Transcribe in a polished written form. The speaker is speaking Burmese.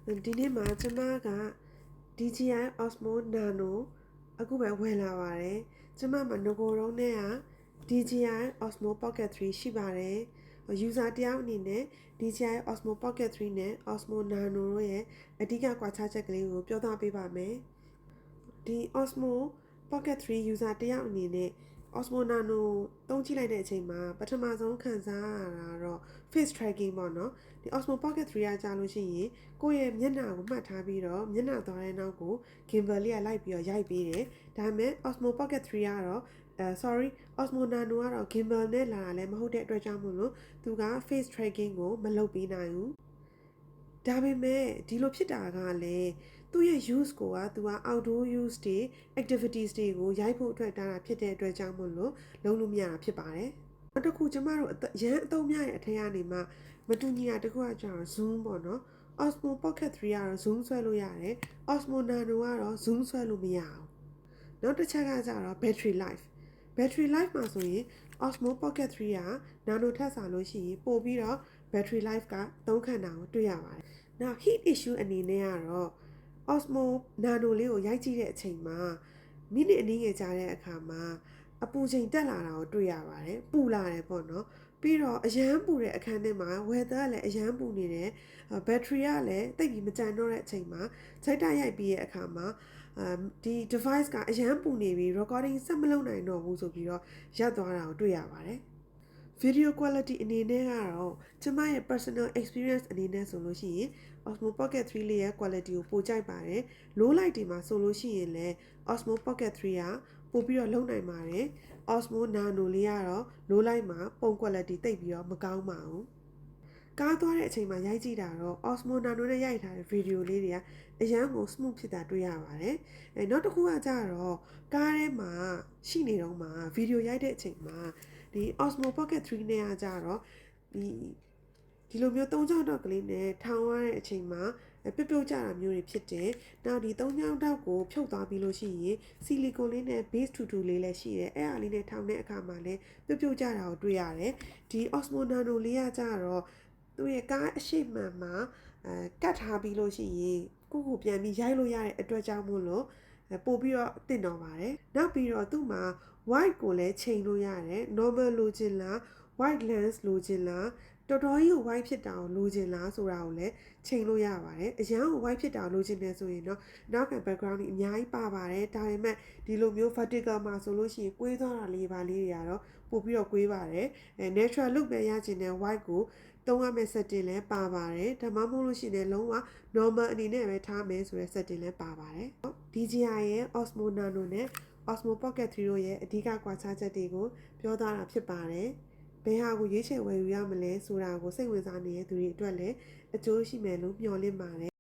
ဒီနေ့မှာကျမက DJI Osmo Nano အခုပဲဝင်လာပါတယ်ကျမမှာငကိုတုံးနဲ့က DJI Osmo Pocket 3ရှိပါတယ် user တယောက်အနေနဲ့ DJI Osmo Pocket 3နဲ့ Osmo Nano တို့ရဲ့အဓိကကွာခြားချက်ကလေးကိုပြောပြပေးပါမယ်ဒီ Osmo Pocket 3 user တယောက်အနေနဲ့ Osmo Nano သုံးကြည့်လိုက်တဲ့အချိန်မှာပထမဆုံးခံစားရတာတော့ face tracking ပေါ့နော်ဒီ Osmo Pocket 3ကကြာလို့ရှိရင်ကိုယ့်ရဲ့မျက်နှာကိုမှတ်ထားပြီးတော့မျက်နှာသွားတဲ့နောက်ကို gimbal လေးကလိုက်ပြီးတော့ရိုက်ပေးတယ်ဒါပေမဲ့ Osmo Pocket 3ကတော့Osmo Nano ကတော့ gimbal နဲ့လာတာလည်းမဟုတ်တဲ့အတွက်ကြောင့်မို့လို့သူက face tracking ကိုမလုပ်ပေးနိုင်ဘူးဒါပေမဲ့ဒီလိုဖြစ်တာကလည်းသူ့ရဲ့ use ကိုကသူက outdoor use တွေ activities တွေကိုရိုက်ဖို့အတွက်တားတာဖြစ်တဲ့အတွက်ကြောင့်မို့လို့လုံးလို့မရတာဖြစ်ပါတယ်နောက်တစ်ခုကျမတို့ရန်အသုံးများတဲ့အထက်ကနေမှမတူညီတာတစ်ခုကကျတော့ zoom ပေါ့နော် Osmo Pocket 3ကတော့ zoom ဆွဲလို့ရတယ် Osmo Nano ကတော့ zoom ဆွဲလို့မရဘူးနောက်တစ်ချက်ကကျတော့ battery life မှာဆိုရင် Osmo Pocket 3က Nano ထက်စာလို့ရှိရင်ပို့ပြီးတော့ battery life က3ခန့်တာကိုတွေ့ရပါတယ်နောက် heat issue အနေနဲ့ကတော့ Osmo Nano လေးကိုရိုက်ကြည့်တဲ့အချိန်မှာမိနစ်အနည်းငယ်ကြာတဲ့အခါမှာအပူချိန်တက်လာတာကိုတွေ့ရပါတယ်ပူလာတယ်ပေါ့နော်ပြီးတော့အရန်ပူတဲ့အခန်းထဲမှာ weather ကလည်းအရန်ပူနေတယ် battery ကလည်းတိတ်ပြီးမကြံတော့တဲ့အချိန်မှာစိတ်တိုက်ရိုက်ပြီးရဲ့အခါမှာဒီ device ကအရန်ပူနေပြီး recording ဆက်မလုပ်နိုင်တော့ဘူးဆိုပြီးတော့ရပ်သွားတာကိုတွေ့ရပါတယ်video quality အနေနဲ့ကတော့ကျမရဲ့ personal experience အနေနဲ့ဆိုလို့ရှိရင် Osmo Pocket 3လေးရဲ့ quality ကိုပိုကြိုက်ပါတယ် low light တွေမှာဆိုလို့ရှိရင်လည်း Osmo Pocket 3ကပိုပြီးတော့လုံနိုင်ပါတယ် Osmo Nano လေးကတော့ low light မှာပုံ quality တိတ်ပြီးတော့မကောင်းပါဘူးကားသွားတဲ့အချိန်မှာရိုက်ကြည့်တာတော့ Osmo Nano နဲ့ရိုက်ထားတဲ့ video လေးတွေကအရန်ကို smooth ဖြစ်တာတွေ့ရပါတယ်နောက်တစ်ခုကကြတော့ကားထဲမှာရှိနေတော့မှာ video ရိုက်တဲ့အချိန်မှာဒီ Osmo Pocket 3နဲ့ကကြတော့ဒီလိုမျိုး၃ချောင်းတောက်ကလေးနဲ့ထောင်ရတဲ့အချိန်မှာပြုတ်ကြတာမျိုးတွေဖြစ်တယ်။နောက်ဒီ၃ချောင်းတောက်ကိုဖြုတ်သွားပြီးလို့ရှိရင်ဆီလီကွန်လေးနဲ့ base ထူထူလေးလည်းရှိတယ်။အဲ့အားလေးနဲ့ထောင်တဲ့အခါမှာလည်းပြုတ်ကြတာကိုတွေ့ရတယ်။ဒီ Osmo Nano လေးကကြတော့သူ့ရဲ့ကားအရှိမှန်မှာကတ်ထားပြီးလို့ရှိရင်ကိုပြန်ပြီးရိုက်လို့ရတဲ့အတွက်ကြောင့်မို့လို့ပို့ပြီးတော့တင့်တော်ပါတယ်။နောက်ပြီးတော့သူ့မှာ white ကိုလည်းချိန်လို့ရတယ် normal လိုချင်လား white lens လိုချင်လားတော်တော်ကြီးကို white ဖြစ်တာကိုလိုချင်လားဆိုတာကိုလည်းချိန်လို့ရပါတယ်အရန်ကို white ဖြစ်တာလိုချင်တယ်ဆိုရင်တော့နောက်က background ကြီးအများကြီးပါပါတယ်ဒါပေမဲ့ဒီလိုမျိုး vertical မှာဆိုလို့ရှိရင်ကွေးသွားတာလေးပါလေးတွေကတော့ပို့ပြီးတော့ကွေးပါတယ်natural look ပဲရချင်တဲ့ white ကိုသုံးရမယ့် setting လည်းပါပါတယ်ဒါမှမဟုတ်လို့ရှိရင်လုံးဝ normal အနေနဲ့ပဲထားမယ်ဆိုတဲ့ setting လည်းပါပါတယ် DJI ရဲ့ Osmo Nano နဲ့ Osmo Pocket 3တို့ရဲ့အဓိကကွာခြားချက်တွေကိုပြောသွားတာဖြစ်ပါတယ်ဘယ်ဟာကိုရွေးချယ်ဝယ်ယူရမလဲဆိုတာကိုစိတ်ဝင်စားနေတဲ့သူတွေအတွက်လည်းအကျိုးရှိမယ်လို့မျှော်လင့်ပါတယ်